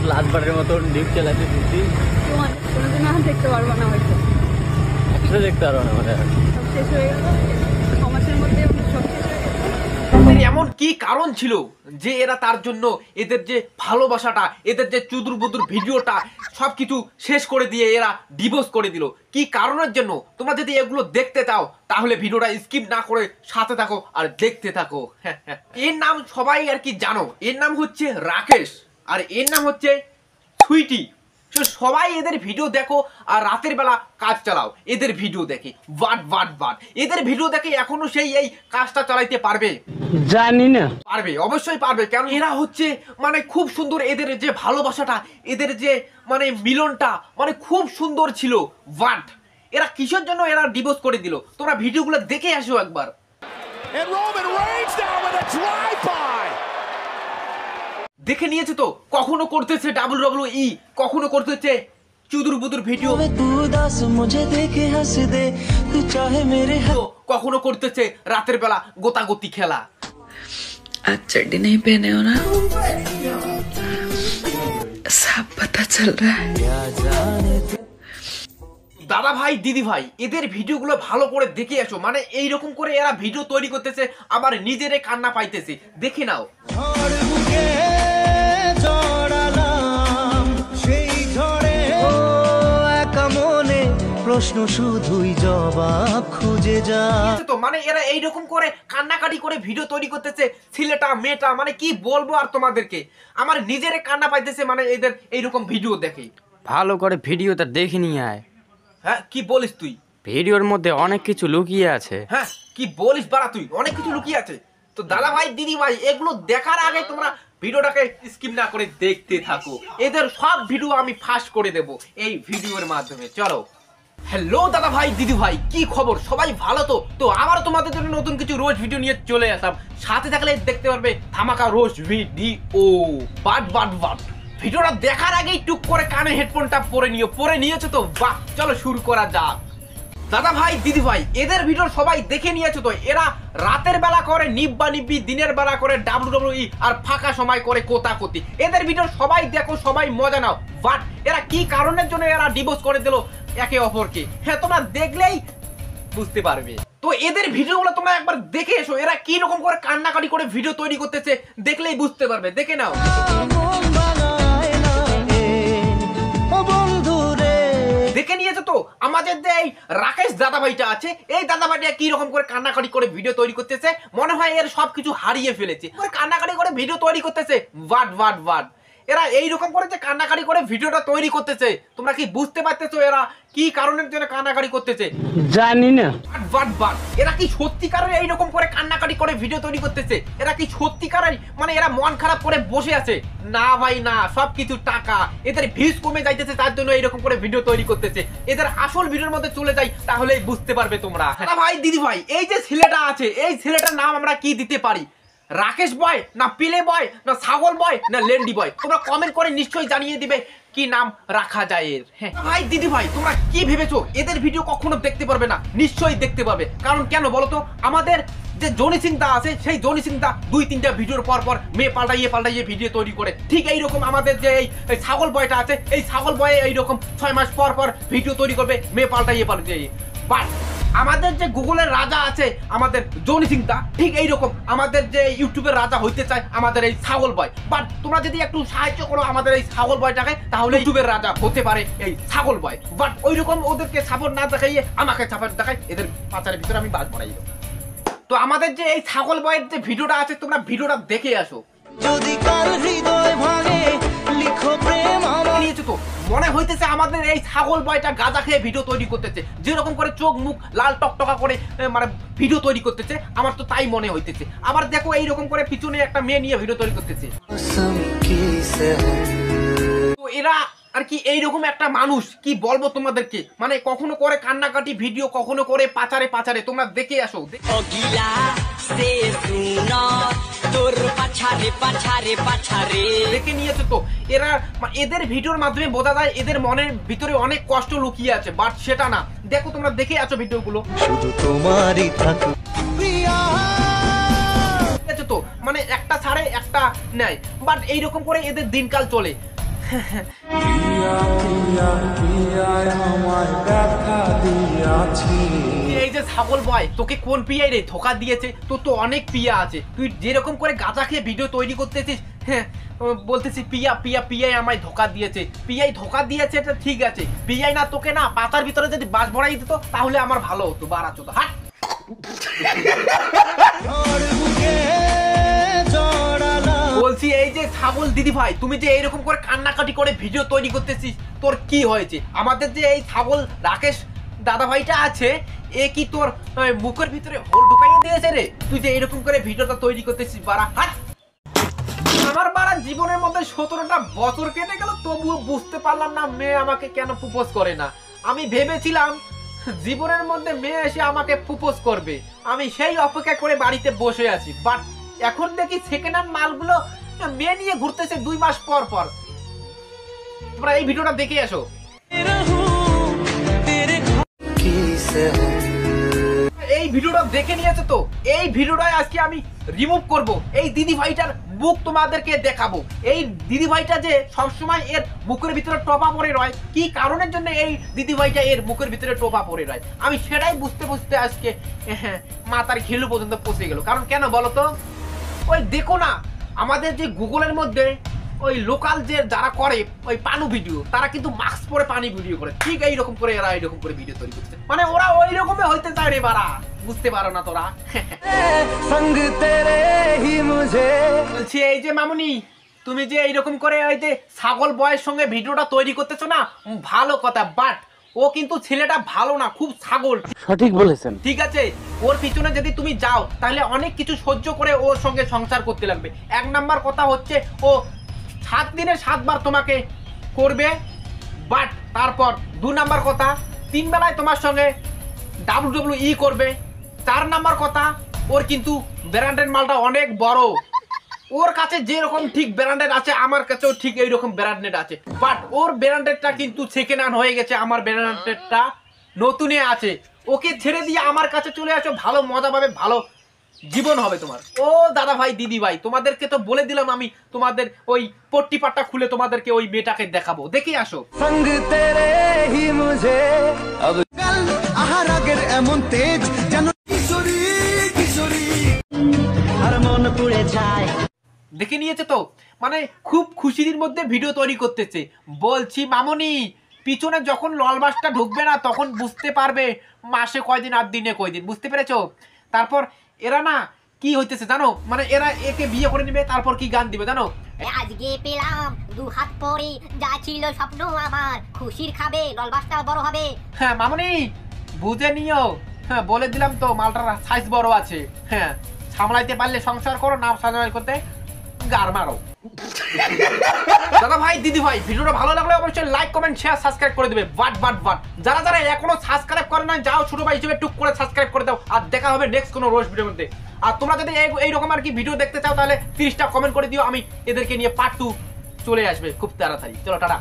লাস্টবারের মতন ডিপ চালাতে দিচ্ছি। কোনোদিন দেখতে পারবো না, হয়তো একসাথে দেখতে পারবো না, মানে সব শেষ হয়ে গেল সমাজের মধ্যে, সব শেষ হয়ে গেল। এমন কি কারণ ছিল যে এরা তার জন্য এদের যে ভালোবাসাটা, এদের যে চুদুর বুদুর ভিডিওটা সবকিছু শেষ করে দিয়ে এরা ডিভোর্স করে দিল? কি কারণের জন্য? তোমরা যদি এগুলো দেখতে চাও তাহলে ভিডিওটা স্কিপ না করে সাথে থাকো আর দেখতে থাকো। এর নাম সবাই আর কি জানো, এর নাম হচ্ছে রাকেশ আর এর নাম হচ্ছে সুইটি। সবাই এদের ভিডিও দেখো আর রাতের বেলা কাজ চালাও, এদের ভিডিও দেখে বাট এদের ভিডিও দেখে এখনো সেই এই কাজটা চালাইতে পারবে? জানি না। পারবে, অবশ্যই পারবে, কারণ এরা হচ্ছে মানে খুব সুন্দর। এদের যে ভালোবাসাটা, এদের যে মানে মিলনটা মানে খুব সুন্দর ছিল। বাট এরা কিসের জন্য এরা ডিভোর্স করে দিল? তোমরা ভিডিওগুলো দেখে আসো একবার। দেখে নিয়েছে তো, কখনো করতেছে WWE, কখনো করতেছে চুদুর বুদুর ভিডিও, কখনো করতেছে রাতের বেলা গোতাগতি খেলা। आज चड्डी नहीं पहने हो ना, सब पता चल रहा है। দাদা ভাই দিদি ভাই, এদের ভিডিওগুলো ভালো করে দেখে আসো। মানে এইরকম করে এরা ভিডিও তৈরি করতেছে, আবার নিজেরে কান্না পাইতেছে। দেখে নাও। প্রশ্ন শুধুই জবাব খুঁজে যা। তো মানে এরা এইরকম করে কান্নাকাটি করে ভিডিও তৈরি করতেছে, ছেলেটা মেয়েটা, মানে কি বলবো আর তোমাদেরকে, আমার নিজেরে কান্না পাইতেছে মানে এদের এইরকম ভিডিও দেখে। ভালো করে ভিডিওটা দেখে নিয়ে আয়। হ্যাঁ কি বলিস তুই? ভিডিওর মধ্যে অনেক কিছু লুকিয়ে আছে। হ্যাঁ কি বলিস বাড়া তুই, অনেক কিছু লুকিয়ে আছে। তো দাদা ভাই দিদি ভাই, এগুলো দেখার আগে তোমরা ভিডিওটাকে স্কিপ না করে দেখতে থাকো। এদের সব ভিডিও আমি ফাঁস করে দেব এই ভিডিওর মাধ্যমে। চলো। হ্যালো দাদা ভাই দিদি ভাই, কি খবর? সবাই ভালো তো? তো আবার তোমাদের জন্য নতুন কিছু রোজ ভিডিও নিয়ে চলে আসলাম। সাথে থাকলে দেখতে পারবে ধামাকা রোজ ভিডিও। বাট ভিডিওটা দেখার আগেই টুক করে কানে হেডফোনটা পরে নিয়েছো তো? বাহ, চলো শুরু করা যাক। দাদা ভাই দিদি ভাই, এদের ভিডিও সবাই দেখে নিয়েছো তো? এরা রাতের বেলা করে নিব্বি, দিনের বেলা করে WWE, আর ফাঁকা সময় করে কোতাকতি। এদের ভিডিও সবাই দেখো, সবাই মজা নাও। বাট এরা কি কারণের জন্য এরা ডিভোর্স করে দিল একে অপরকে? হ্যাঁ তোমরা দেখলেই বুঝতে পারবে। তো এদের ভিডিওগুলো তোমরা একবার দেখে এসো, এরা কি রকম করে কান্নাকাটি করে ভিডিও তৈরি করতেছে, দেখলেই বুঝতে পারবে। দেখে নাও। দেখে নিয়েছো তো আমাদের যে এই রাকেশ দাদা ভাইটা আছে, এই দাদা ভাইটা কি রকম করে কান্নাকাটি করে ভিডিও তৈরি করতেছে? মনে হয় এর সবকিছু হারিয়ে ফেলেছে, কান্নাকাটি করে ভিডিও তৈরি করতেছে। বাট এরা এইরকম করে যে কান্নাকাটি করে ভিডিওটা তৈরি করতেছে, তোমরা কি বুঝতে পারতেছো এরা কি কারণের জন্য কান্নাকাটি করতেছে? জানি না। বাট এরা কি সত্যিকারের এইরকম করে কান্নাকাটি করে ভিডিও তৈরি করতেছে? এরা কি সত্যিকারের মানে এরা মন খারাপ করে বসে আছে? না ভাই না, সবকিছু টাকা। এদের ভিউজ কমে যাইতেছে, তার জন্য এইরকম করে ভিডিও তৈরি করতেছে। এদের আসল ভিডিওর মধ্যে চলে যাই, তাহলেই বুঝতে পারবে তোমরা। দাদা ভাই দিদি ভাই, এই যে ছেলেটা আছে, এই ছেলেটার নাম আমরা কি দিতে পারি? রাকেশ বয় না পিলে বয় না ছাগল বয় না লেন্ডি বয়? তোমরা কমেন্ট করে নিশ্চয়ই জানিয়ে দিবে কি নাম রাখা যায় এর। হ্যাঁ ভাই দিদি ভাই, তোমরা কি ভেবেছো এদের ভিডিও কখনো দেখতে পারবে না? নিশ্চয়ই দেখতে পাবে। কারণ কেন বলতো? আমাদের যে জনি সিং দা আছে, সেই জনি সিং দা 2-3টা ভিডিওর পর মেয়ে পাল্টাইয়ে ভিডিও তৈরি করে। ঠিক এইরকম আমাদের যে এই ছাগল বয়টা আছে, এই ছাগল বয়ে এইরকম 6 মাস পর ভিডিও তৈরি করবে, মেয়ে পাল্টাইয়ে। বাট আমাদের যে গুগলের রাজা আছে আমাদের জনি সিং দা, ঠিক এইরকম আমাদের যে ইউটিউবের রাজা হইতে চায় আমাদের এই ছাগল বয়। বাট তোমরা যদি একটু সাহায্য করো আমাদের এই ছাগল বয়টাকে, তাহলে ইউটিউবের রাজা হতে পারে এই ছাগল বয়। বাট ওইরকম ওদেরকে সাপোর্ট না দেখাইয়ে আমাকে সাপোর্ট দেখায়, এদের পাচারের ভিতরে আমি বাজ বানাই দেবো। তো আমাদের যে এই ছাগল বয়ের যে ভিডিওটা আছে, তোমরা ভিডিওটা দেখে আসো। যদি কার হৃদয় ভাঙে লিখো প্রেম নিয়েছো তো? মনে হইতেছে আমাদের এই ছাগল বয়টা গাঁজা খেয়ে ভিডিও তৈরি করতেছে, যেরকম করে চোখ মুখ লাল টকটকা করে মানে ভিডিও তৈরি করতেছে, আমার তো তাই মনে হইতেছে। আবার দেখো এইরকম করে পিছনে একটা মেয়ে নিয়ে ভিডিও তৈরি করতেছে। তো এরা আর কি এইরকম একটা মানুষ, কি বলবো তোমাদেরকে, মানে কখনো করে কান্নাকাটি ভিডিও, কখনো করে পাচারে। তোমরা দেখে আসো। দেখে নিয়েছো তো? এরা এদের ভিডিওর মাধ্যমে বোঝা যায় এদের মনের ভিতরে অনেক কষ্ট লুকিয়ে আছে। বাট সেটা না, দেখো তোমরা দেখে আছো ভিডিওগুলো। শুধু তোমারই থাকুক তো মানে একটা ছাড়ে একটা নেয়। বাট এইরকম করে এদের দিনকাল চলে। এই যে ছাগল বয়, তোকে কোন পিয়াই রে ধোকা দিয়েছে? তোর তো অনেক পিয়া আছে, তুই যেরকম করে গাঁজা খেয়ে ভিডিও তৈরি করতেছিস, হ্যাঁ বলতেছি পিয়া পিয়া পিয়াই আমায় ধোকা দিয়েছে, পিয়াই ধোকা দিয়েছে, এটা ঠিক আছে। পিয়াই না তোকে না পাতার ভিতরে যদি বাস ভরাই দিত তাহলে আমার ভালো হতো। বাড়া চোদা, হাট। বলছি এই যে ছাগল দিদি ভাই, তুমি যে এইরকম করে কান্নাকাটি করে ভিডিও তৈরি করতেছিস, তোর কি হয়েছে? আমাদের যে এই ছাগল রাকেশ দাদা ভাইটা আছে, এ কি তোর মুখের ভিতরে হোল ঢুকাইয়ে দিয়েছে রে? তুই যে এইরকম করে ভিডিওটা তৈরি করতেছিস, বাড়া হাট। আমার বাড়া জীবনের মধ্যে 17টা বছর কেটে গেল, তবুও বুঝতে পারলাম না মেয়ে আমাকে কেন প্রপোজ করে না। আমি ভেবেছিলাম জীবনের মধ্যে মেয়ে এসে আমাকে প্রপোজ করবে, আমি সেই অপেক্ষা করে বাড়িতে বসে আছি। বাট এখন দেখি সেকেন্ড হ্যান্ড মালগুলো মেয়ে নিয়ে ঘুরতেছে 2 মাস পর পর। তোমরা এই ভিডিওটা দেখে আসো। এই ভিডিওটা দেখে নিয়েছে তো, এই ভিডিওটাই আজকে আমি রিমুভ করব। এই দিদি ভাইটার মুখ তোমাদেরকে দেখাবো। এই দিদি ভাইটা যে সবসময় এর মুখের ভিতরে টোপা পরে রয়, কি কারণের জন্য এই দিদি ভাইটা এর মুখের ভিতরে টোপা পরে রয়, আমি সেটাই বুঝতে বুঝতে আজকে মাথার ঘিলু পর্যন্ত পৌঁছে গেল। কারণ কেন বলো তো? ওই দেখো না, আমাদের যে গুগলের মধ্যে ওই লোকাল যে যারা করে ওই পানু ভিডিও, তারা কিন্তু মাস্ক পরে পানি ভিডিও করে, ঠিক এইরকম করে এরা এইরকম করে ভিডিও তৈরি করছে। মানে ওরা ওই রকমই হইতে চায় রে বাড়া, বুঝতে পারো না তোরা? বলছি এই যে মামুনি, তুমি যে এইরকম করে ওই যে ছাগল বয়ের সঙ্গে ভিডিওটা তৈরি করতেছো না, ভালো কথা, বাট ও কিন্তু ছেলেটা ভালো না, খুব ছাগল। সঠিক বলেছেন। ঠিক আছে, ওর পিছনে যদি তুমি যাও তাহলে অনেক কিছু সহ্য করে ওর সঙ্গে সংসার করতে লাগবে। 1 নাম্বার কথা হচ্ছে ও 7 দিনে 7 বার তোমাকে করবে, বাট তারপর 2 নাম্বার কথা 3 বেলায় তোমার সঙ্গে WWE করবে। 4 নাম্বার কথা, ওর কিন্তু ব্র্যান্ডের মালটা অনেক বড়। ওর কাছে যেরকম ঠিক ব্র্যান্ডেড আছে, আমার কাছেও ঠিক এইরকম ব্র্যান্ডেড আছে, বাট ওর ব্র্যান্ডেডটা কিন্তু সেকেন্ড হ্যান্ড হয়ে গেছে, আমার ব্র্যান্ডেডটা নতুনে আছে। ওকে ছেড়ে দিয়ে আমার কাছে চলে আসো, ভালো মজা পাবে, ভালো জীবন হবে তোমার। ও দাদা ভাই দিদি ভাই, তোমাদেরকে তো বলে দিলাম আমি, তোমাদের ওই পট্টি পাট্টা খুলে তোমাদেরকে ওই মেয়েটাকে দেখাবো, দেখে আসো। संग तेरे ही मुझे अब कल आहार আগের এমন তেজ যেন কিশোরী কিশোরী আর মন পুড়ে যায়। দেখে নিয়েছে তো, মানে খুব খুশির মধ্যে ভিডিও তৈরি করতেছে। বলছি মামনি, পিছনে যখন লল মাসটা ঢুকবে না তখন বুঝতে পারবে মাসে কয়দিন আর দিনে কয়দিন, বুঝতে পেরেছো? তারপর এরা না কি হইতেছে জানো, মানে এরা একে বিয়ে করে নিবে, তারপর কি গান দিবে জানো? আজকে পেলাম 2 হাত পরে, যা ছিল স্বপ্ন আমার, খুশির খাবে, ললবাসটা বড় হবে। হ্যাঁ মামনি, বুঝে নিও। হ্যাঁ বলে দিলাম তো, মালটার সাইজ বড় আছে। হ্যাঁ সামলাইতে পারলে সংসার করো, না সামলাই করতে গার মারো। দাদা ভাই দিদি ভাই, ভিডিওটা ভালো লাগলে অবশ্যই লাইক কমেন্ট শেয়ার সাবস্ক্রাইব করে দিবে। বাট বাট বাট যারা যারা এখনো সাবস্ক্রাইব করে না, যাও ছোট ভাই হিসেবে টুক করে সাবস্ক্রাইব করে দাও। আর দেখা হবে নেক্সট কোনো রোজ ভিডিওর মধ্যে। আর তোমরা যদি এইরকম আর কি ভিডিও দেখতে চাও তাহলে 30টা কমেন্ট করে দিও, আমি এদেরকে নিয়ে পার্ট 2 চলে আসবে খুব তাড়াতাড়ি। চলো টাটা।